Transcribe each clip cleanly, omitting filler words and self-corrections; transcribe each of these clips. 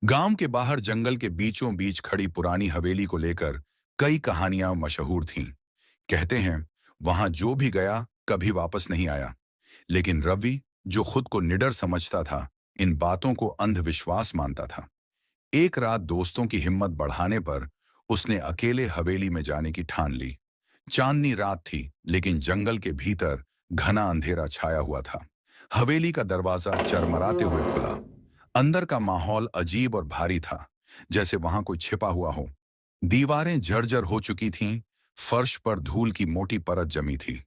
गांव के बाहर जंगल के बीचों बीच खड़ी पुरानी हवेली को लेकर कई कहानियां मशहूर थीं। कहते हैं वहां जो भी गया कभी वापस नहीं आया। लेकिन रवि, जो खुद को निडर समझता था, इन बातों को अंधविश्वास मानता था। एक रात दोस्तों की हिम्मत बढ़ाने पर उसने अकेले हवेली में जाने की ठान ली। चांदनी रात थी, लेकिन जंगल के भीतर घना अंधेरा छाया हुआ था। हवेली का दरवाजा चरमराते हुए खुला। अंदर का माहौल अजीब और भारी था, जैसे वहां कोई छिपा हुआ हो। दीवारें जर्जर हो चुकी थीं, फर्श पर धूल की मोटी परत जमी थी।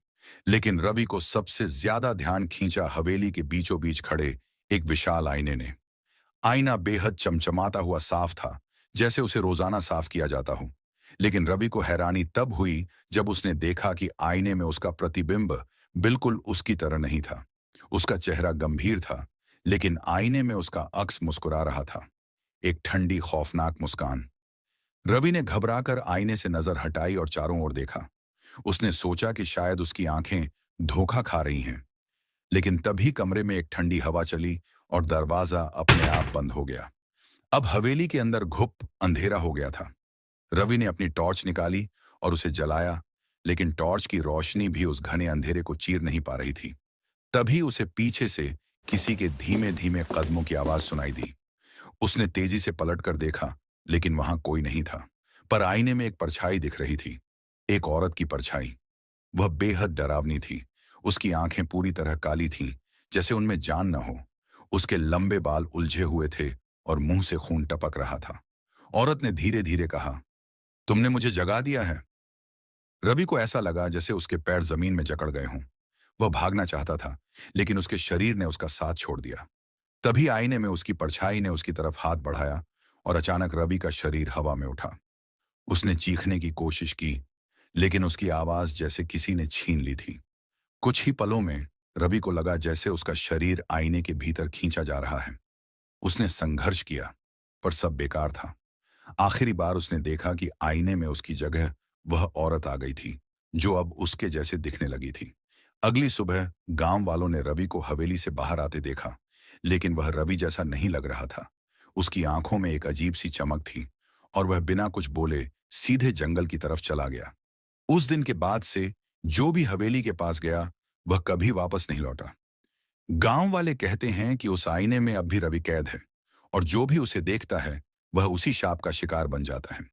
लेकिन रवि को सबसे ज्यादा ध्यान खींचा हवेली के बीचों बीच खड़े एक विशाल आईने ने। आईना बेहद चमचमाता हुआ साफ था, जैसे उसे रोजाना साफ किया जाता हो। लेकिन रवि को हैरानी तब हुई जब उसने देखा कि आईने में उसका प्रतिबिंब बिल्कुल उसकी तरह नहीं था। उसका चेहरा गंभीर था, लेकिन आईने में उसका अक्स मुस्कुरा रहा था, एक ठंडी खौफनाक मुस्कान। रवि ने घबराकर आईने से नजर हटाई और चारों ओर देखा। उसने सोचा कि शायद उसकी आंखें धोखा खा रही हैं। लेकिन तभी कमरे में एक ठंडी हवा चली और दरवाजा अपने आप बंद हो गया। अब हवेली के अंदर घुप अंधेरा हो गया था। रवि ने अपनी टॉर्च निकाली और उसे जलाया, लेकिन टॉर्च की रोशनी भी उस घने अंधेरे को चीर नहीं पा रही थी। तभी उसे पीछे से किसी के धीमे धीमे कदमों की आवाज सुनाई दी। उसने तेजी से पलटकर देखा, लेकिन वहां कोई नहीं था। पर आईने में एक परछाई दिख रही थी, एक औरत की परछाई। वह बेहद डरावनी थी। उसकी आंखें पूरी तरह काली थीं, जैसे उनमें जान न हो। उसके लंबे बाल उलझे हुए थे और मुंह से खून टपक रहा था। औरत ने धीरे धीरे कहा, तुमने मुझे जगा दिया है। रवि को ऐसा लगा जैसे उसके पैर जमीन में जकड़ गए हों। वह भागना चाहता था, लेकिन उसके शरीर ने उसका साथ छोड़ दिया। तभी आईने में उसकी परछाई ने उसकी तरफ हाथ बढ़ाया और अचानक रवि का शरीर हवा में उठा। उसने चीखने की कोशिश की, लेकिन उसकी आवाज जैसे किसी ने छीन ली थी। कुछ ही पलों में रवि को लगा जैसे उसका शरीर आईने के भीतर खींचा जा रहा है। उसने संघर्ष किया, पर सब बेकार था। आखिरी बार उसने देखा कि आईने में उसकी जगह वह औरत आ गई थी, जो अब उसके जैसे दिखने लगी थी। अगली सुबह गांव वालों ने रवि को हवेली से बाहर आते देखा, लेकिन वह रवि जैसा नहीं लग रहा था। उसकी आंखों में एक अजीब सी चमक थी और वह बिना कुछ बोले सीधे जंगल की तरफ चला गया। उस दिन के बाद से जो भी हवेली के पास गया, वह कभी वापस नहीं लौटा। गांव वाले कहते हैं कि उस आईने में अब भी रवि कैद है, और जो भी उसे देखता है वह उसी शाप का शिकार बन जाता है।